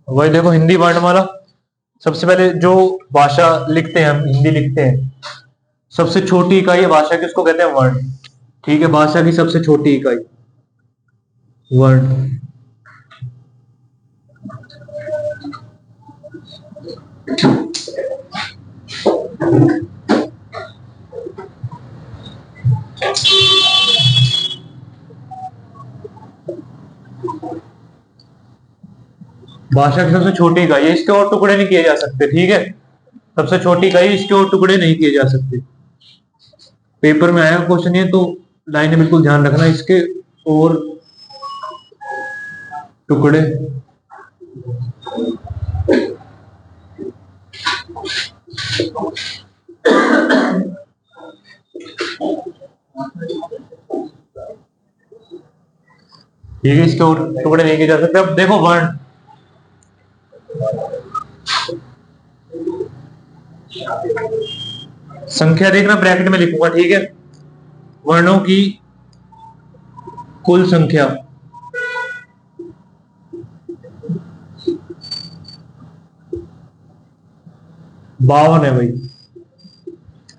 वही देखो हिंदी वर्णमाला। सबसे पहले जो भाषा लिखते हैं, हम हिंदी लिखते हैं, सबसे छोटी इकाई है भाषा की, उसको कहते हैं वर्ण। ठीक है, भाषा की सबसे छोटी इकाई वर्ण। भाषा की सबसे छोटी इकाई है, इसके और टुकड़े नहीं किए जा सकते। ठीक है, सबसे छोटी इकाई, इसके और टुकड़े नहीं किए जा सकते। पेपर में आया क्वेश्चन ये, तो लाइन बिल्कुल ध्यान रखना, इसके और टुकड़े। ठीक है, इसके और टुकड़े नहीं किए जा सकते। अब देखो वर्ण, संख्या देखना ब्रैकेट में लिखूंगा। ठीक है, वर्णों की कुल संख्या, बावन है भाई।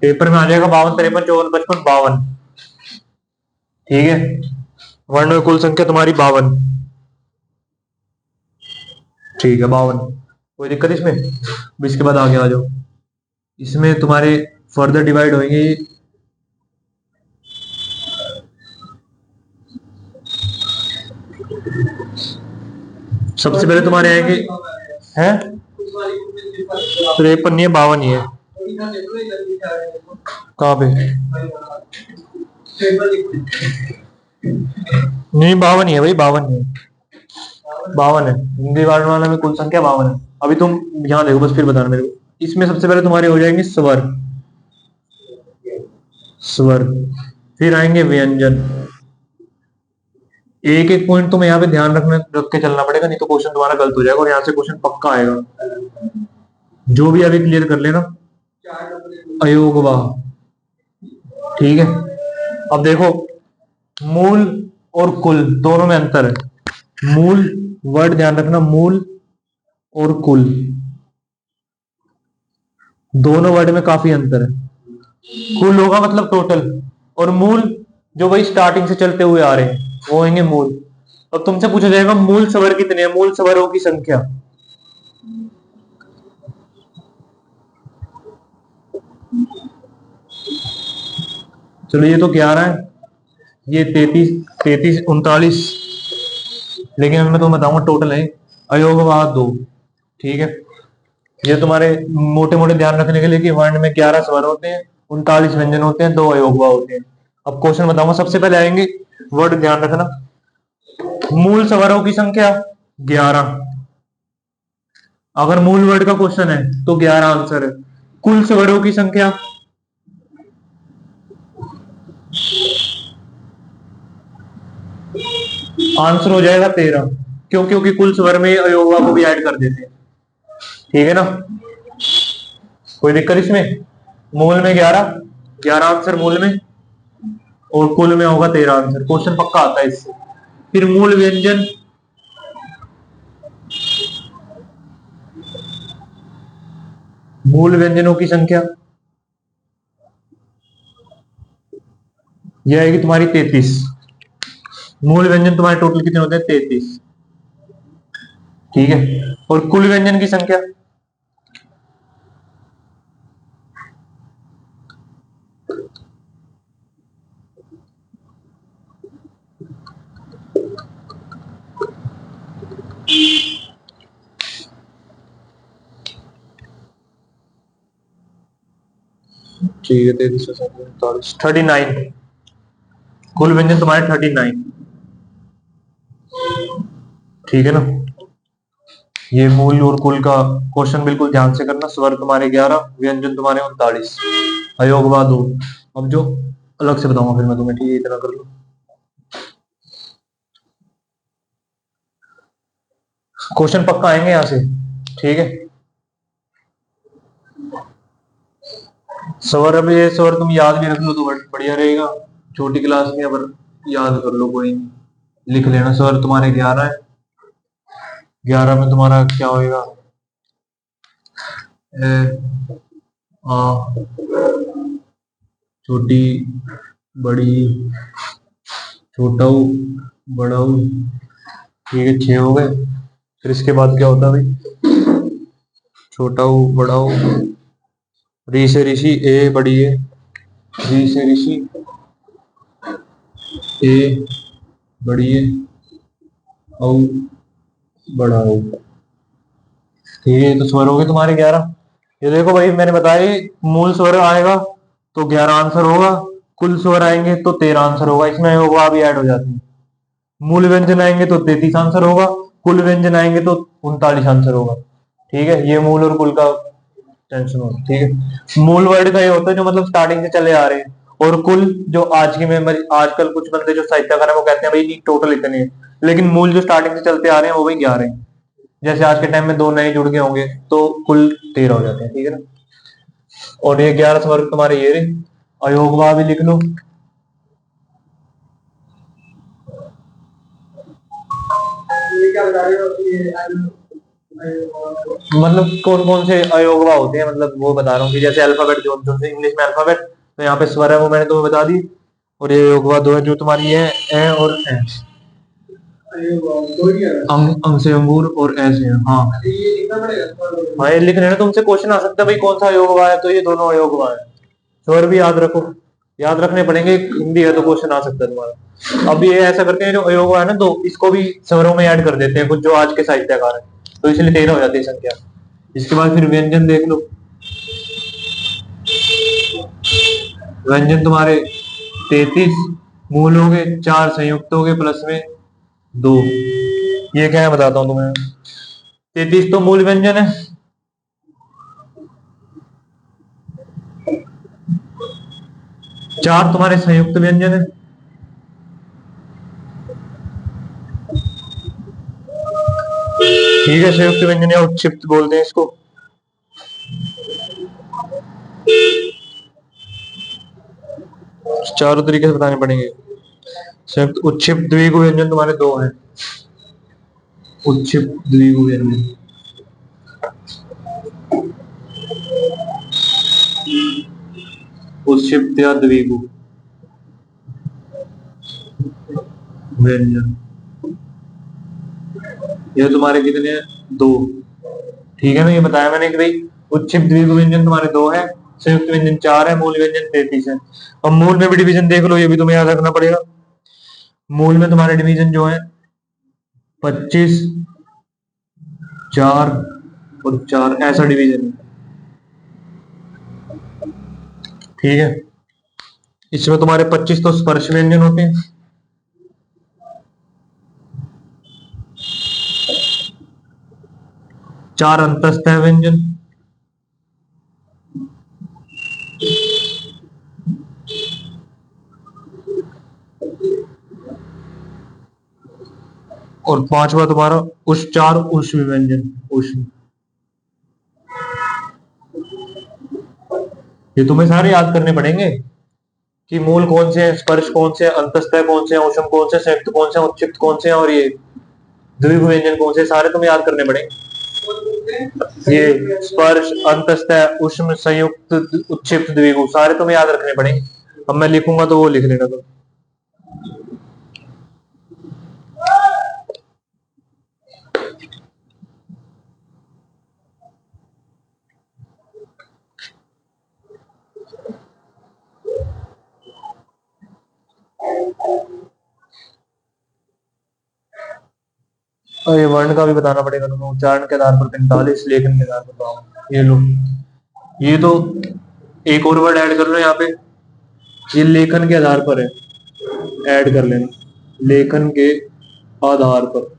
पेपर में आ जाएगा 52, 53, 54, 55, 52। ठीक है, वर्णों की कुल संख्या तुम्हारी 52। ठीक है, 52। कोई दिक्कत इसमें? अब इसके बाद आगे आ जाओ। इसमें तुम्हारे फर्दर डिवाइड होंगे। सबसे पहले तुम्हारे आएंगे, हैं 53 नहीं है, 52 ही है। कहाँ पे? नहीं, 52 ही है भाई, 52 ही है, 52 है। हिंदी वर्णमाला में कुल संख्या 52 है। अभी तुम यहाँ देखो, बस फिर बताना मेरे को। इसमें सबसे पहले तुम्हारे हो जाएंगे स्वर, स्वर, फिर आएंगे व्यंजन। एक एक पॉइंट तुम्हें यहाँ पे ध्यान रखने रख के चलना पड़ेगा, नहीं तो क्वेश्चन तुम्हारा गलत हो जाएगा और यहाँ से क्वेश्चन पक्का आएगा। जो भी अभी क्लियर कर लेना। अयोगवाह। ठीक है, अब देखो मूल और कुल दोनों में अंतर है। मूल वर्ड ध्यान रखना, मूल और कुल दोनों वर्ड में काफी अंतर है। कुल होगा मतलब टोटल, और मूल जो वही स्टार्टिंग से चलते हुए आ रहे हैं वो होंगे मूल। अब तुमसे पूछा जाएगा मूल स्वर कितने हैं, मूल स्वरों की संख्या। चलो ये तो 11 है, ये 33, 33, 39, लेकिन मैं तुम्हें बताऊंगा टोटल है अयोगवाह 2। ठीक है, ये तुम्हारे मोटे मोटे ध्यान रखने के लिए कि वर्ण में 11 स्वर होते हैं, 39 व्यंजन होते हैं, 2 अयोगवाह होते हैं। अब क्वेश्चन बताऊंगा, सबसे पहले आएंगे वर्ड, ध्यान रखना। मूल स्वरों की संख्या 11। अगर मूल वर्ड का क्वेश्चन है तो 11 आंसर है। कुल स्वरों की संख्या आंसर हो जाएगा 13। क्यों? क्योंकि कुल स्वर में अयोगवा को भी ऐड कर देते हैं। ठीक है ना, कोई दिक्कत इसमें? मूल में 11, 11 आंसर मूल में, और कुल में होगा 13 आंसर। क्वेश्चन पक्का आता है इससे। फिर मूल व्यंजन, मूल व्यंजनों की संख्या यह आएगी तुम्हारी 33। मूल व्यंजन तुम्हारे टोटल कितने होते हैं? 33। ठीक है, और कुल व्यंजन की संख्या ठीक है 33, 39। कुल व्यंजन तुम्हारे 39। ठीक है ना, ये मूल और कुल का क्वेश्चन बिल्कुल ध्यान से करना। स्वर तुम्हारे 11, व्यंजन तुम्हारे 39, अयोगवा 2। अब जो अलग से बताऊंगा फिर मैं तुम्हें। ठीक है, इतना कर लो। क्वेश्चन पक्का आएंगे यहाँ से। ठीक है, स्वर, अब ये स्वर तुम याद भी रख लो तो बढ़िया रहेगा। छोटी क्लास में अगर याद कर लो, कोई नहीं, लिख लेना। स्वर तुम्हारे 11 है, 11 में तुम्हारा क्या होएगा? ए, आ, छोटी, बड़ी, छोटा ऊ, बड़ा ऊ, ठीक है 6 हो गए। फिर इसके बाद क्या होता है भाई? छोटा ऊ, बड़ा ऊ, री से ऋषि, ए बड़ी है, री से ऋषि, ए बड़ी है, औ बड़ा हो। ठीक है, तो स्वर हो गए तुम्हारे 11। ये देखो भाई, मैंने बताया मूल स्वर आएगा तो 11 आंसर होगा, कुल स्वर आएंगे तो 13 आंसर होगा, इसमें होगा भी ऐड हो जाते हैं। मूल व्यंजन आएंगे तो 33 आंसर होगा, कुल व्यंजन आएंगे तो 39 आंसर होगा। ठीक है, ये मूल और कुल का टेंशन हो। ठीक है, मूल वर्ड का ये होता है जो मतलब स्टार्टिंग से चले आ रहे हैं, और कुल जो आज की मेमोरी, आजकल कुछ बंदे जो साहित्यकार है वो कहते हैं भाई टोटल इतने हैं, लेकिन मूल जो स्टार्टिंग से चलते आ रहे हैं वो भाई 11 हैं। जैसे आज के टाइम में 2 नए जुड़ गए होंगे तो कुल 13 हो जाते हैं। ठीक है ना, और ये 11 स्वर्ग तुम्हारे ये रहे। अयोगवा भी लिख लो। ये क्या बता रहे हो? मतलब कौन कौन से अयोगवा होते हैं, मतलब वो बता रहा हूँ कि जैसे अल्फाबेट जो जो से इंग्लिश में अल्फाबेट, तो यहाँ पे स्वर है वो मैंने तुम्हें बता दी। और ये अयोगवा दो है जो तुम्हारी है, ए और ए। अंग से अंगूर और ए से, हाँ हाँ ये लिख लेना, तुमसे क्वेश्चन आ सकता है भाई कौन सा अयोगवा है, तो ये दोनों अयोगवा है। स्वर भी याद रखो, याद रखने पड़ेंगे, हिंदी है तो क्वेश्चन आ सकता है तुम्हारा। अब ये ऐसा करते हैं जो अयोगवा है ना, तो इसको भी स्वरों में ऐड कर देते हैं कुछ जो आज के साहित्यकार है, तो इसलिए 13 हो जाती है संख्या। इसके बाद फिर व्यंजन देख लो। व्यंजन तुम्हारे 33, मूल हो गए 4, संयुक्त हो गए प्लस में 2। ये क्या है बताता हूं तुम्हें। 33 तो मूल व्यंजन है, 4 तुम्हारे संयुक्त व्यंजन है, ठीक है, संयुक्त व्यंजन या उत्क्षिप्त बोलते हैं इसको। चारों तरीके से बताने पड़ेंगे। संयुक्त, उत्क्षिप्त, द्विगु व्यंजन तुम्हारे 2 हैं। उत्क्षिप्त, द्विगु व्यंजन, उत्क्षिप्त या द्विगु व्यंजन, ये तुम्हारे कितने हैं? 2। ठीक है ना, ये बताया मैंने कि भाई उत्क्षिप्त द्विगु व्यंजन तुम्हारे 2 है, संयुक्त व्यंजन 4 है, मूल व्यंजन 33 है। अब मूल में भी डिवीजन देख लो, ये भी तुम्हें याद रखना पड़ेगा। मूल में तुम्हारे डिवीजन जो है 25, 4 और 4, ऐसा डिवीजन है। ठीक है, इसमें तुम्हारे 25 तो स्पर्श व्यंजन होते हैं, 4 अंतस्थ व्यंजन, और 5वां तुम्हारा उच्चार उष्म व्यंजन, उष्म। ये तुम्हें सारे याद करने पड़ेंगे कि मूल कौन से हैं, स्पर्श कौन से हैं, अंतस्थ कौन से हैं, उष्म कौन से, संयुक्त कौन से, उत्क्षिप्त कौन से हैं, और ये द्विगु व्यंजन कौन से, सारे तुम्हें याद करने पड़ेंगे। ये स्पर्श, अंतस्थ, उष्म, संयुक्त, उत्क्षिप्त, द्विगु सारे तुम्हें याद रखने पड़ेंगे। अब मैं लिखूंगा तो वो लिख लेना तुम। और ये वर्ण का भी बताना पड़ेगा तुम्हें, उच्चारण के आधार पर 45, लेखन के आधार पर 52। ये लो, ये तो एक और वर्ड ऐड कर लो यहाँ पे, ये लेखन के आधार पर है, ऐड कर लेना, लेखन के आधार पर।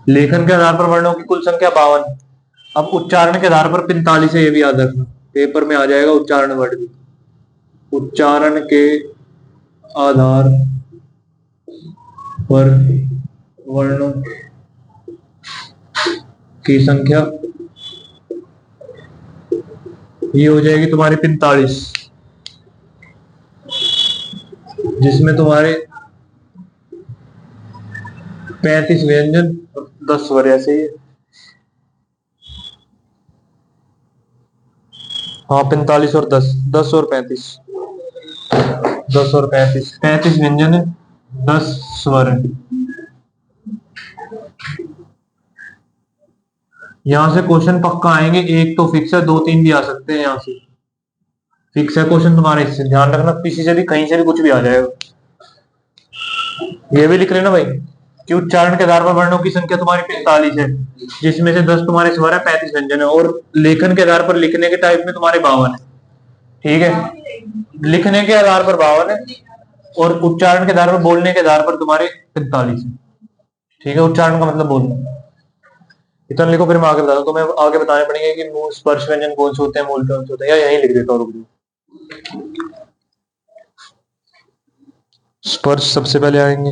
लेखन के आधार पर वर्णों की कुल संख्या 52। अब उच्चारण के आधार पर 45 है, ये भी याद रखना, पेपर में आ जाएगा उच्चारण वर्ड भी। उच्चारण के आधार पर वर्णों की संख्या ये हो जाएगी तुम्हारी 45, जिसमें तुम्हारे 35 व्यंजन, 10 स्वर ऐसे ही है। हाँ 45 और 10, 10 और 35, 10 और 35, 35 व्यंजन है, 10 स्वर है। यहाँ से क्वेश्चन पक्का आएंगे, एक तो फिक्स है, दो तीन भी आ सकते हैं यहाँ से। फिक्स है क्वेश्चन तुम्हारे, इससे ध्यान रखना, किसी से भी कहीं से भी कुछ भी आ जाएगा। ये भी लिख लेना भाई कि उच्चारण के आधार पर वर्णों की संख्या तुम्हारी 45 है, जिसमें से 10 तुम्हारे स्वर है, 35 व्यंजन है, और लेखन के आधार पर लिखने के टाइप में तुम्हारे 52 है। ठीक है, लिखने के आधार पर 52 है और उच्चारण के आधार पर, बोलने के आधार पर तुम्हारे 45 है। ठीक है, उच्चारण का मतलब बोलना। इतना लिखो, फिर मैं आगे बताता हूँ। तो मैं आगे बताने पड़ेंगे कि मूल स्पर्श व्यंजन कौन से होते हैं, मूल कौन से होते हैं, या यहीं लिख देता हूँ, रुक जाओ। स्पर्श सबसे पहले आएंगे।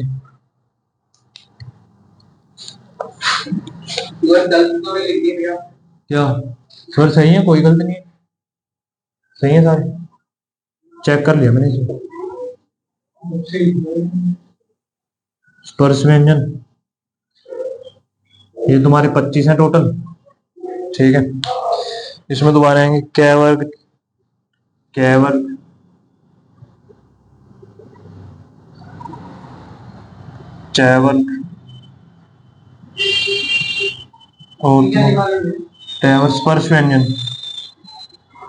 क्या स्वर सही है, कोई गलत नहीं है, सही है सारे, चेक कर लिया मैंने इसे। स्पर्श व्यंजन ये तुम्हारे 25 हैं टोटल। ठीक है, इसमें दोबारा आएंगे कै वर्ग, कै वर्ग, च वर्ग और टै वर्ग। स्पर्श व्यंजन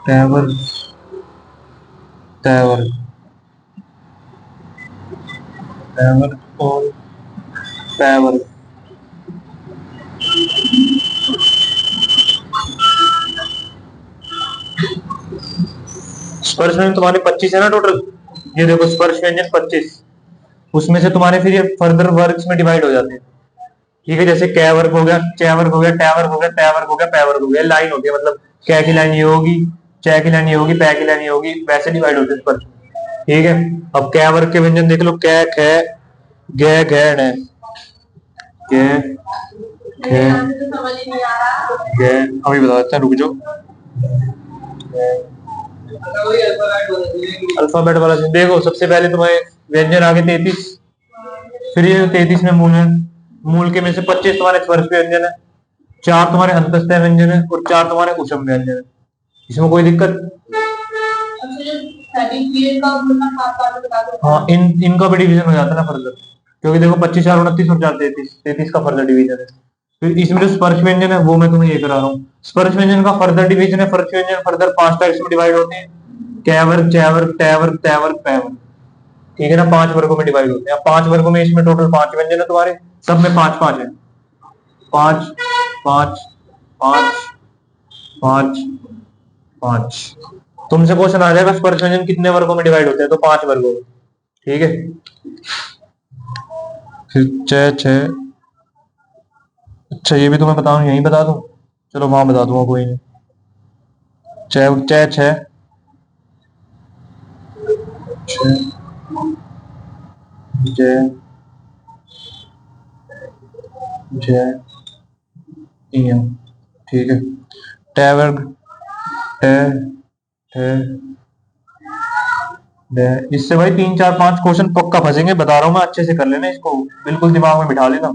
टै वर्ग, तै वर्ग, तै वर्ग और पै वर्ग। स्पर्श व्यंजन तुम्हारे 25 है ना टोटल, ये देखो स्पर्श व्यंजन 25, उसमें से तुम्हारे फिर ये फर्दर वर्ग्स में डिवाइड हो जाते हैं। ठीक है, जैसे कै वर्ग हो गया, च वर्ग हो गया, टै वर्ग हो गया, तै वर्ग हो गया, पै वर्ग हो गया, लाइन हो गया, मतलब कै की लाइन ये होगी, च की लाइन ये होगी, पै की लाइन ये होगी, वैसे डिवाइड होते हैं स्पर्श। ठीक है, अब कै वर्ग के व्यंजन देख लो, कै ख गै घै ण, कै ख गै, अभी बता देते हैं, रुक जाओ। अल्फाबेट वाला देखो, सबसे पहले तुम्हारे व्यंजन आगे 33, फिर ये 33 में मूल है, मूल के में से 25 तुम्हारे स्पर्श व्यंजन है, 4 तुम्हारे अंतस्थ व्यंजन है और 4 तुम्हारे उषम व्यंजन है। इसमें कोई दिक्कत? हाँ, इनका भी डिवीजन हो जाता है ना फर्दर, क्योंकि देखो 25 4 29 और 4 33, 33 का फर्दर डिवीजन है। फिर इसमें जो स्पर्श व्यंजन है वो मैं तुम्हें ये करा रहा हूँ। स्पर्श व्यंजन का फर्दर डिवीजन है, स्पर्श व्यंजन फर्दर 5 टाइप्स में डिवाइड होते हैं, कै वर्ग, च वर्ग, टै वर्ग, तै वर्ग, पै वर्ग। ठीक है ना, 5 वर्गों में डिवाइड होते हैं। 5 वर्गों में इसमें टोटल 5 व्यंजन है तुम्हारे, सब में 5 5 है, 5 5 5 5 5। तुमसे क्वेश्चन आ जाएगा स्पर्श व्यंजन कितने वर्गों में डिवाइड होते हैं, तो 5 वर्गों में। ठीक है, फिर च छ, अच्छा ये भी तुम्हें बताऊं, यहीं बता दूं, चलो वहां बता दूंगा, कोई नहीं। च च छ, जय जय, ठीक है, टै वर्ग, टै टै इससे भाई 3 4 5 क्वेश्चन पक्का फंसेंगे, बता रहा हूँ मैं, अच्छे से कर लेना इसको, बिल्कुल दिमाग में बिठा लेना।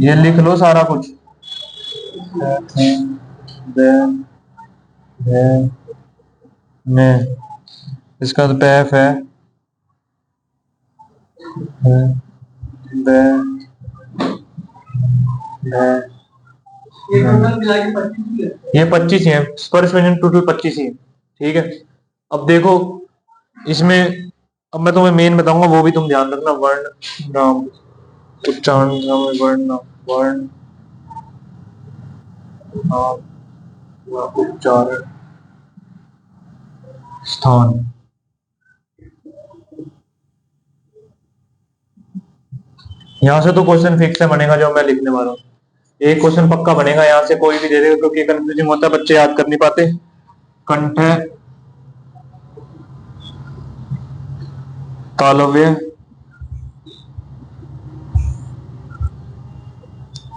ये लिख लो सारा कुछ, इसका तो पैफ है, ये 25 है, स्पर्श व्यंजन टोटल 25 ही है। ठीक है, अब देखो इसमें, अब मैं तुम्हें मेन बताऊंगा, वो भी तुम ध्यान रखना, वर्ण नाम, उच्चारण नाम, वर्ण नाम, वर्ण नाम, उच्चारण स्थान। यहाँ से तो क्वेश्चन फिक्स है बनेगा जो मैं लिखने वाला हूँ, एक क्वेश्चन पक्का बनेगा यहाँ से, कोई भी दे देगा, क्योंकि कंफ्यूजिंग होता है, बच्चे याद कर नहीं पाते। कंठ, तालव्य,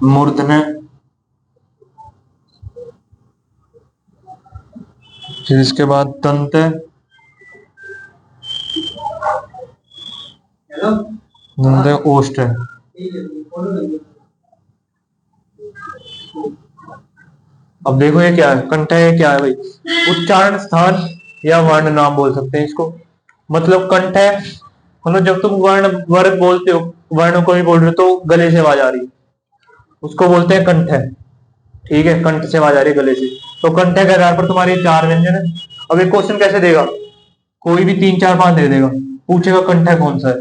मूर्धन्य, फिर इसके बाद दंत, दंत ओष्ठ है। अब देखो ये क्या है, कंठ है, ये क्या है भाई? उच्चारण स्थान या वर्ण नाम बोल सकते हैं इसको। मतलब कंठ है, मतलब जब तुम वर्ण वर्ग बोलते हो, वर्ण को ही बोल रहे हो तो गले से आवाज आ रही है, उसको बोलते हैं कंठ है। ठीक है, कंठ से आवाज आ रही है गले से, तो कंठ के आधार पर तुम्हारे चार व्यंजन है। अब एक क्वेश्चन कैसे देगा, कोई भी तीन चार पांच दे देगा, पूछेगा कंठ है कौन सा है,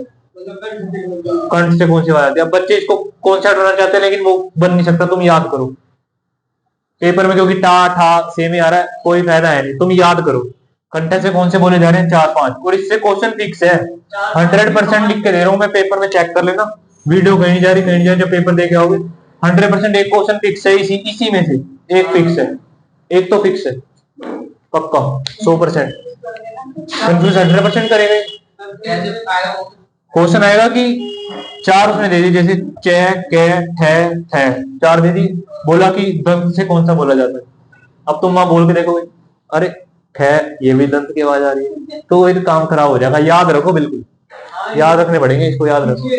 कंठ से कौन सी आवाज आती है। अब बच्चे इसको कौन सा ढूंढना चाहते हैं, लेकिन वो बन नहीं सकता, तुम याद करो पेपर में, क्योंकि टा ठा सेम ही आ रहा है, कोई फायदा है नहीं, तुम याद करो कंठ से कौन से बोले जा रहे हैं, चार पांच, और इससे क्वेश्चन फिक्स है। 100% लिख के दे रहा हूं मैं, पेपर में चेक कर लेना, वीडियो कहीं नहीं जा रही, कहीं नहीं जा रही, जो पेपर दे के आओगे 100% एक क्वेश्चन फिक्स है, इसी में से एक फिक्स है, एक तो फिक्स है पक्का 100%। कंफ्यूज 100% करेंगे। क्वेश्चन आएगा कि चार उसने दे दी, जैसे च क ठ चार दे दी, बोला कि दंत से कौन सा बोला जाता है। अब तुम वहां बोल के देखोगे, अरे ख, ये भी दंत की आवाज आ रही है, तो एक काम खराब हो जाएगा। याद रखो, बिल्कुल याद रखने पड़ेंगे इसको, याद रखो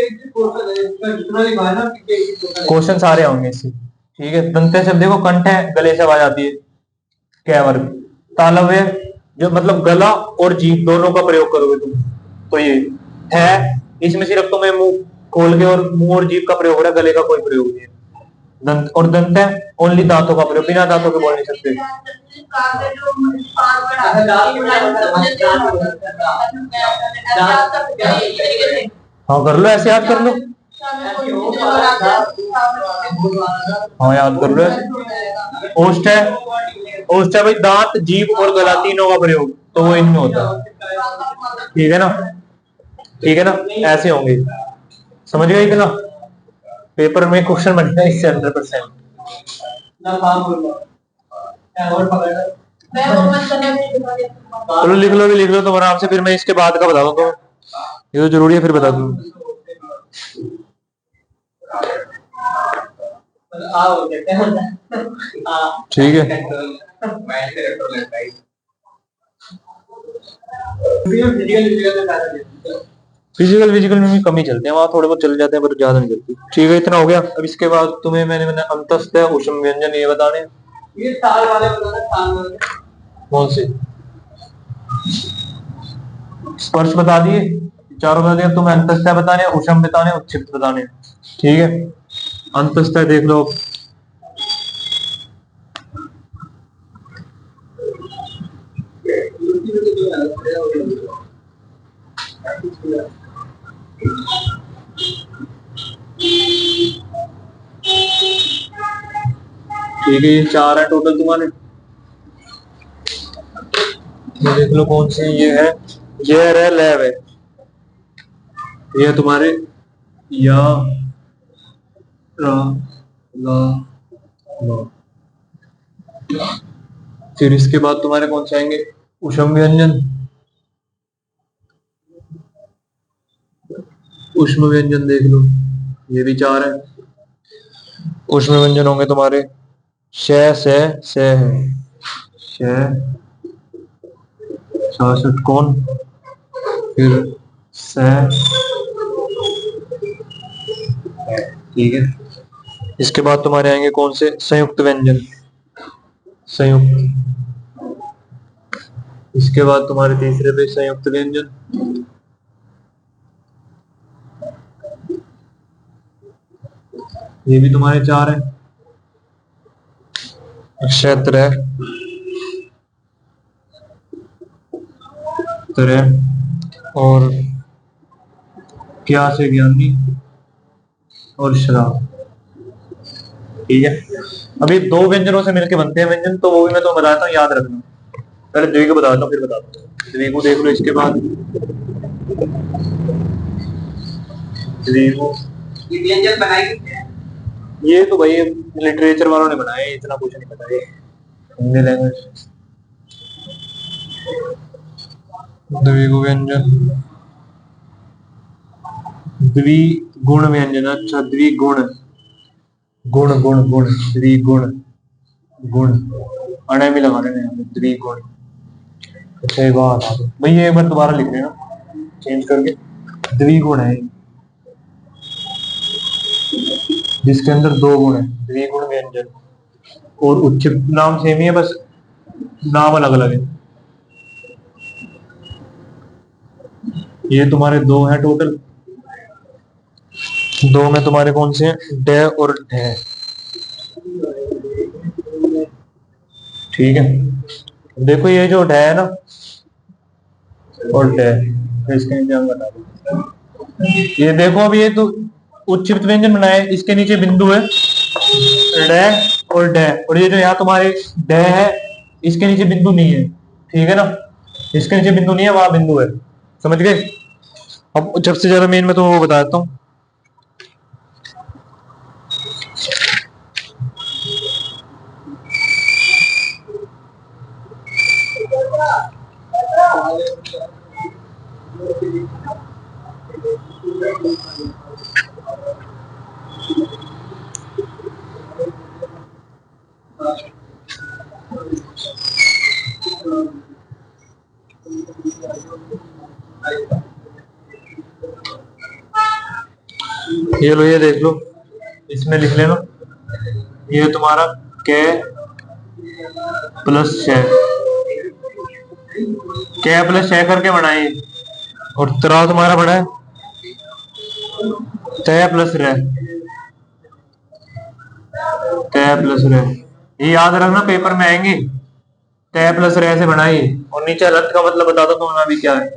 क्वेश्चन सारे होंगे इससे। ठीक है, दंत से देखो, कंठ है, गले से आवाज आती है, क्या वर्ग। तालव्य, जो मतलब गला और जीभ दोनों का प्रयोग करोगे तुम, तो ये है, इसमें सिर्फ तुम्हें मुंह खोल के और मुंह और जीभ का प्रयोग हो रहा है, गले का कोई प्रयोग नहीं है। दंत, और दंत है ओनली दांतों का प्रयोग, बिना दांतों के बोल नहीं सकते। हाँ कर लो, ऐसे याद कर लो, हाँ याद कर लो ऐसे। ओष्ठ है, ओष्ठ है भाई, दांत जीभ और गला तीनों का प्रयोग, तो वो इनमें होता है। ठीक है ना, ठीक है ना, ऐसे होंगे, समझ गए इतना। पेपर में क्वेश्चन बनता है इससे 100%। चलो लिख लो, भी लिख लो तुम आराम से, फिर मैं इसके बाद का बता दूं, तो ये तो जरूरी है, फिर बता दूं। ठीक है, फिजिकल फिजिकल में भी कम ही चलते हैं, वहां थोड़े बहुत चल जाते हैं, पर ज्यादा नहीं चलती। ठीक है, इतना हो गया। अब इसके बाद तुम्हें मैंने अंतस्थ है, ऊष्म व्यंजन ये बताने। ये ताल वाले बताना, कौन से? स्पर्श बता दिए, चारों बता दिए, तुम्हें अंतस्थ बताने, ऊष्म बताने, उत्क्षिप्त बताने। ठीक है, अंतस्थ देख लो, ठीक है, ये चार है टोटल तुम्हारे। ये देख लो कौन सी ये है, ये है लैब है, ये तुम्हारे या रा ला ला। फिर इसके बाद तुम्हारे कौन से आएंगे, ऊष्म व्यंजन, ऊष्म व्यंजन देख लो, ये भी चार है। ऊष्म व्यंजन होंगे तुम्हारे श से है, श षटकोण, फिर से, ठीक है। इसके बाद तुम्हारे आएंगे कौन से, संयुक्त व्यंजन, संयुक्त। इसके बाद तुम्हारे तीसरे पे संयुक्त व्यंजन, ये भी तुम्हारे चार है। क्षेत्र और क्या से ज्ञानी और शराब। ठीक है, अभी दो व्यंजनों से मिलके बनते हैं व्यंजन, तो वो भी मैं तो बताता हूँ, याद रखना। पहले द्विगु बताता हूँ, फिर बताता हूँ। द्विगु देख लो, इसके बाद द्विगु व्यंजन बनाएंगे, ये तो भाई लिटरेचर वालों ने बनाए, इतना कुछ नहीं पता है हिंदी लैंग्वेज। द्विगु व्यंजन, द्विगुण व्यंजन, अच्छा द्विगुण, गुण गुण गुण, द्विगुण गुण, अणे भी लगा रहे हैं द्विगुण। अच्छा एक बात भाई, ये एक बार दोबारा लिख रहे ना चेंज करके, द्विगुण है, जिसके अंदर दो गुण है, द्विगुण व्यंजन। और उच्चित नाम सेम ही है, बस नाम अलग अलग है। ये तुम्हारे दो हैं टोटल। दो में तुम्हारे कौन से हैं, डे और ढे। ठीक है, देखो ये जो डे है ना और डे, इसके नीचे हम बता दो। ये देखो अब ये तो उच्चित व्यंजन बनाए, इसके नीचे बिंदु है डे और डे, और ये जो यहाँ तुम्हारे डे है इसके नीचे बिंदु नहीं है। ठीक है ना, इसके नीचे बिंदु नहीं है, वहां बिंदु है। समझ गए। अब सबसे ज्यादा मेन मैं तुम्हें वो बताता हूँ। ये लो, ये देख लो, इसमें लिख लेना, ये तुम्हारा के प्लस छह, के प्लस छह करके बनाए। और त्रा तुम्हारा बना है तय प्लस रे, तय प्लस रे। ये याद रखना, पेपर में आएंगे। तय प्लस रे से बनाई, और नीचे अलग का मतलब बता दो तुम्हें अभी क्या है।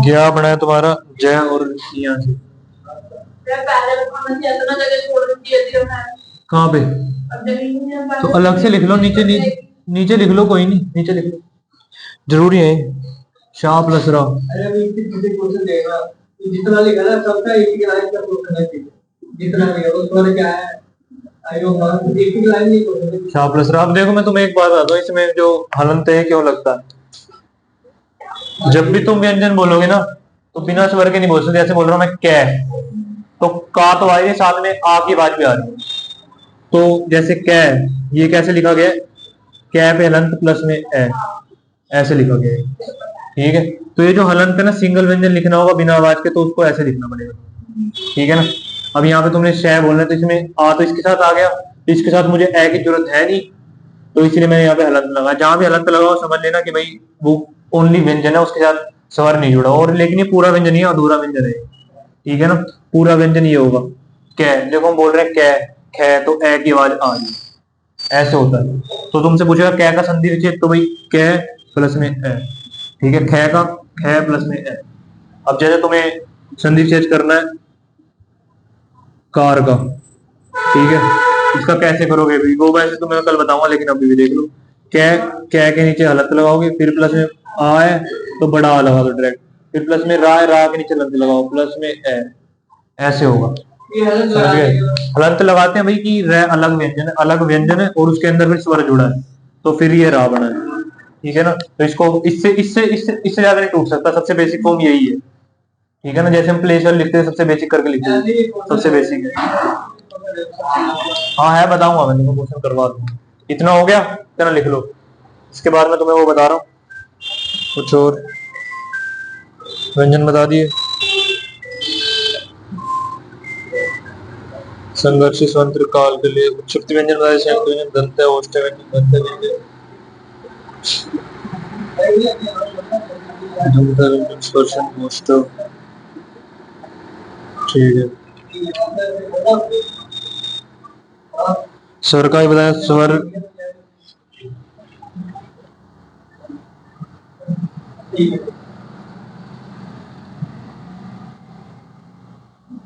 क्या बना है तुम्हारा जय, और यहाँ से कहाँ पे, तो अलग से लिख लो, नीचे नीचे लिख लो, कोई नहीं, नीचे लिख लो, जरूरी है। शाह प्लस रा, जितना लिखा ना सबका एक ही लाइन का क्वेश्चन है, जितना लिखा उस पर क्या है, एक ही लाइन नहीं। शाह प्लस रा। अब देखो मैं तुम्हें एक बात बताता हूँ, इसमें जो हलंत है क्यों लगता है। जब भी तुम व्यंजन बोलोगे ना तो बिना स्वर के नहीं बोल सकते। जैसे बोल रहा हूं मैं कै, तो का तो आ रही है, साथ में आ की आवाज भी आ रही है। तो जैसे कै, ये कैसे लिखा गया, कै पे हलंत प्लस में ए, ऐसे लिखा गया है। ठीक है, तो ये जो हलंत है ना, सिंगल व्यंजन लिखना होगा बिना आवाज के, तो उसको ऐसे लिखना पड़ेगा। ठीक है ना। अब यहाँ पे तुमने शह बोलना है, तो इसमें आ तो इसके साथ आ गया, तो इसके साथ मुझे ए की जरूरत है नहीं, तो इसलिए मैंने यहाँ पे हलंत लगाया। जहां भी हलंत लगाओ समझ लेना कि भाई वो ओनली व्यंजन है, उसके साथ स्वर नहीं जुड़ा। और लेकिन ये पूरा व्यंजन ही है, अधूरा व्यंजन है। ठीक है ना, पूरा व्यंजन ये होगा कै। देखो हम बोल रहे हैं कै, खे, तो ए की आवाज आ रही, ऐसे होता है। तो तुमसे पूछेगा कै का संधि विच्छेद, तो भाई कै प्लस में ए। ठीक है, खे का खे प्लस में ए। अब जैसे तुम्हें संधि विच्छेद करना है कार का, ठीक है, इसका कैसे करोगे भी वो वैसे तुम्हें कल बताऊंगा, लेकिन अभी भी देख लो। कै, कै के नीचे हलंत लगाओगे, फिर प्लस में आ है तो बड़ा आ लगा दो डायरेक्ट, फिर प्लस में रा है, रा के नीचे हलंत लगाओ, प्लस में ए, ऐसे होगा। समझ गए। हलंत लगाते हैं भाई कि रे अलग व्यंजन है, अलग व्यंजन है, और उसके अंदर फिर स्वर जुड़ा है, तो फिर ये रा बना है। ठीक है ना, तो इसको इससे इससे इससे इससे ज्यादा नहीं टूट सकता। सबसे बेसिक फॉर्म यही है। ठीक है ना, जैसे हम प्लेसर लिखते हैं सबसे बेसिक करके लिखते हैं, सबसे बेसिक है। हाँ है, बताऊंगा मैं तुमको, क्वेश्चन करवा दूंगा। इतना हो गया, इतना लिख लो। इसके बाद में तुम्हें वो बता रहा हूँ, कुछ और व्यंजन बता दिए। संघर्ष स्वतंत्र काल के लिए उच्चृत व्यंजन बताए, संयुक्त व्यंजन, दंत है, ओष्ठ व्यंजन, दंत व्यंजन, दंत व्यंजन, स्पर्शन, ओष्ठ। ठीक है, स्वर का ही बताया, स्वर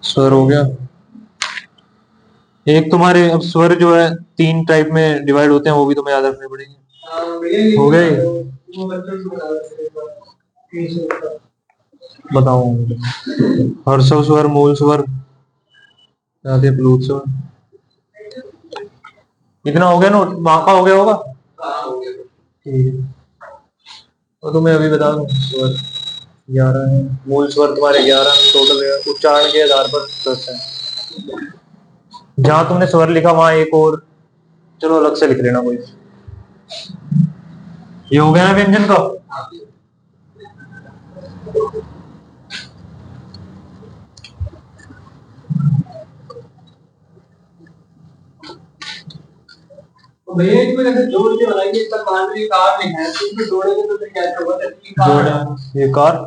स्वर हो गया। एक तुम्हारे अब स्वर जो है तीन टाइप में डिवाइड होते हैं, वो भी तुम्हें याद रखने पड़ेंगे। हो गए, बताओ। हर्षव स्वर, मूल स्वर, प्लूत स्वर। इतना हो गया ना, वहां का हो गया होगा। ठीक है, तो तुम्हें अभी बता दूं, स्वर 11 है, मूल स्वर तुम्हारे 11 टोटल है, उच्चारण के आधार पर 10 है। जहां तुमने स्वर लिखा वहां एक और, चलो अलग से लिख लेना कोई। ये हो गया ना व्यंजन का। तो भैया इसमें कैसे जोड़ के बनाएंगे? इसका मान लो ये कार में है तो इसमें जोड़ेंगे तो फिर कैसे होगा? जबकि कार है, जोड़ ये कार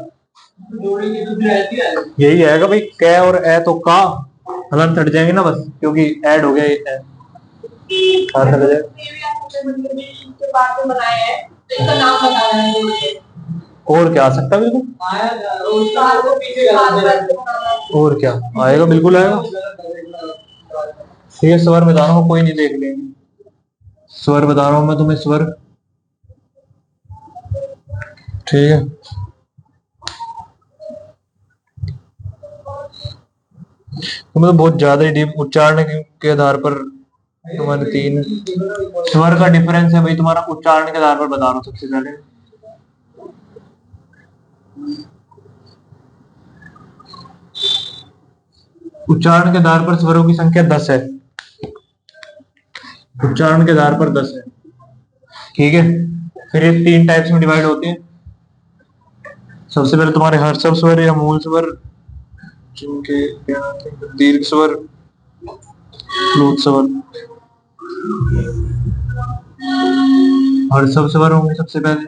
तो जोड़ेंगे तो फिर ऐसे ही आएगा। यही आएगा भाई, कै और ए तो का हलन हट जाएंगे ना बस, क्योंकि ऐड हो गया ये ए, हाथ हट जाएगा। इसके बाद में बनाए हैं तो इसका नाम बताना है जोड़ के। और क्या आ सकता है बिल्कुल, आया उसका हाथ को पीछे गलत और क्या आएगा, बिल्कुल आएगा। ये स्वर बता रहा हूँ, कोई नहीं, देख लेंगे। स्वर बता रहा हूँ मैं तुम्हें, स्वर, ठीक है। तुम्हें तो बहुत ज्यादा ही डीप उच्चारण के आधार पर तुम्हारे तीन स्वर का डिफरेंस है भाई, तुम्हारा उच्चारण के आधार पर बता रहा हूँ सबसे पहले। उच्चारण के आधार पर स्वरों की संख्या 10 है, उच्चारण के आधार पर 10 है, ठीक है। फिर ये तीन टाइप्स में डिवाइड होते हैं। सबसे पहले तुम्हारे हर्षव स्वर या मूल स्वर, जिनके दीर्घ स्वर, फ्लूट स्वर। हर्षव स्वर होंगे सबसे पहले,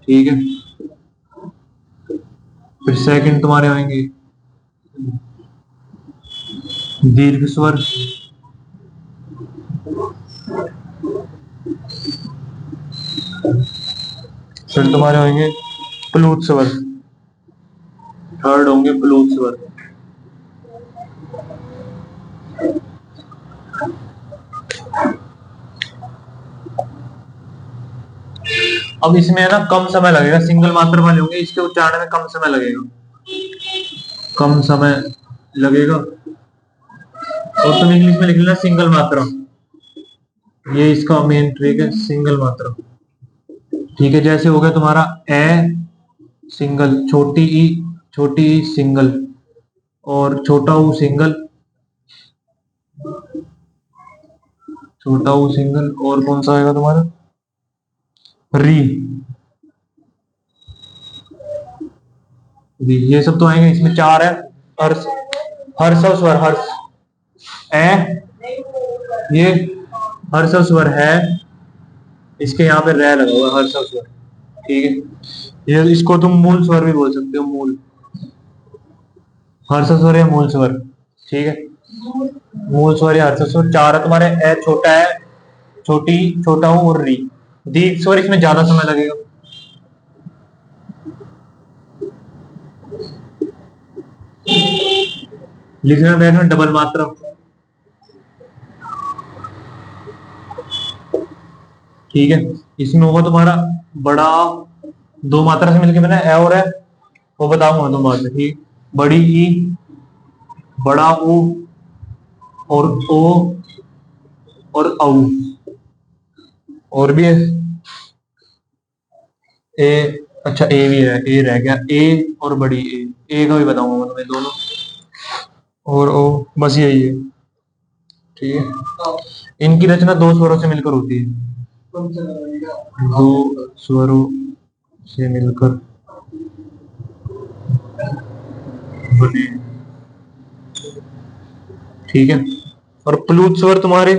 ठीक है। फिर सेकंड तुम्हारे आएंगे दीर्घ स्वर, फिर तुम्हारे होंगे प्लूत स्वर, थर्ड होंगे प्लूत स्वर। अब इसमें है ना कम समय लगेगा, सिंगल मात्रा वाले होंगे, इसके उच्चारण में कम समय लगेगा, कम समय लगेगा। और तुम इंग्लिश में लिख लेना सिंगल मात्रा, ये इसका मेन ट्रिक है, सिंगल मात्रा, ठीक है। जैसे हो गया तुम्हारा ए सिंगल, छोटी ई सिंगल, और छोटा ऊ सिंगल, छोटा ऊ सिंगल, और कौन सा आएगा तुम्हारा री, री, ये सब तो आएंगे। इसमें चार है, हर्ष, हर्षव स्वर, हर्ष ए, ये हर्षव स्वर है, इसके यहाँ पे रे लगा हुआ है, हर्षव स्वर, ठीक है। ये इसको तुम मूल स्वर भी बोल सकते हो, मूल, हर्षव स्वर या मूल स्वर, ठीक है। मूल स्वर या हर्षव स्वर चार है तुम्हारे, ए छोटा है, छोटी, छोटा हूं और री। दीर्घ स्वर इसमें ज्यादा समय लगेगा, लिखने में बैठना डबल मात्रा, ठीक है। इसमें होगा तुम्हारा बड़ा, दो मात्रा से मिलकर बना ए और है, वो बताऊंगा तुम बाद में, ठीक। बड़ी ई, बड़ा ऊ, और ओ, और औ, और भी है ए, अच्छा ए भी है, ए रह गया, ए और बड़ी ए का भी बताऊंगा मैं तुम्हें, दोनों और ओ, बस यही है, ठीक है। इनकी रचना दो स्वरों से मिलकर होती है, दो स्वरों से मिलकर बने, ठीक है। और प्लूत स्वर तुम्हारे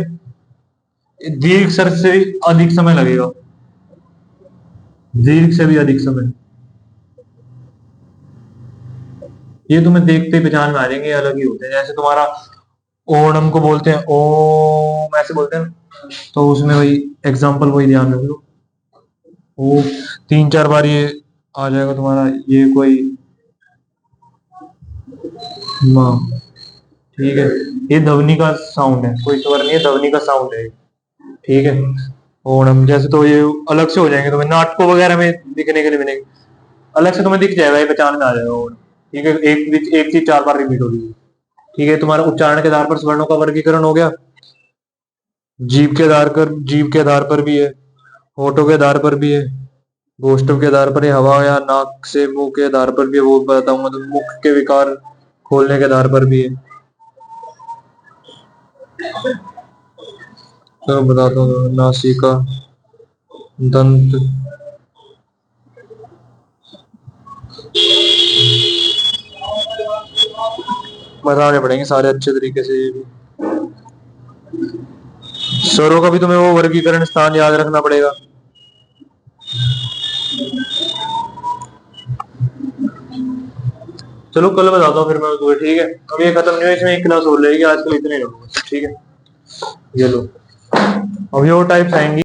दीर्घ स्वर से भी अधिक समय लगेगा, दीर्घ से भी अधिक समय, ये तुम्हें देखते ही पहचान में आ जाएंगे, अलग ही होते हैं। जैसे तुम्हारा ओणम को बोलते हैं ओम, ऐसे बोलते हैं, तो उसमें वही एग्जाम्पल वही ध्यान रख लो, वो तीन चार बार ये आ जाएगा तुम्हारा, ये कोई माँ, ठीक है। ये ध्वनि का साउंड है, कोई स्वर नहीं है, ध्वनि का साउंड है, ठीक है। ओणम जैसे तो ये अलग से हो जाएंगे, तुम्हें नाटकों वगैरह में दिखने के लिए मिलेंगे, अलग से तुम्हें दिख जाएगा, ये पहचान में आ जाएगा ओणम, ठीक है। एक चीज चार बार रिपीट होगी, ठीक है। तुम्हारा उच्चारण के आधार पर स्वर्णों का वर्गीकरण हो गया, जीभ के आधार पर भी है, होठों के आधार पर भी है, गोष्ठों के आधार पर है, हवा या नाक से मुंह के आधार पर भी है, वो बताऊंगा। तो मुख के विकार खोलने के आधार पर भी है, तो बताता हूँ। नासिका, दंत, बताने पड़ेंगे सारे अच्छे तरीके से, ये भी स्वरों का भी तुम्हें वो वर्गीकरण स्थान याद रखना पड़ेगा। चलो कल बताता हूँ फिर मैं तुम्हें, ठीक है। अब ये खत्म नहीं हुआ, इसमें एक क्लास हो रहेगी, आजकल इतने लोग, ठीक है। ये लो, अब ये वो टाइप्स आएंगी।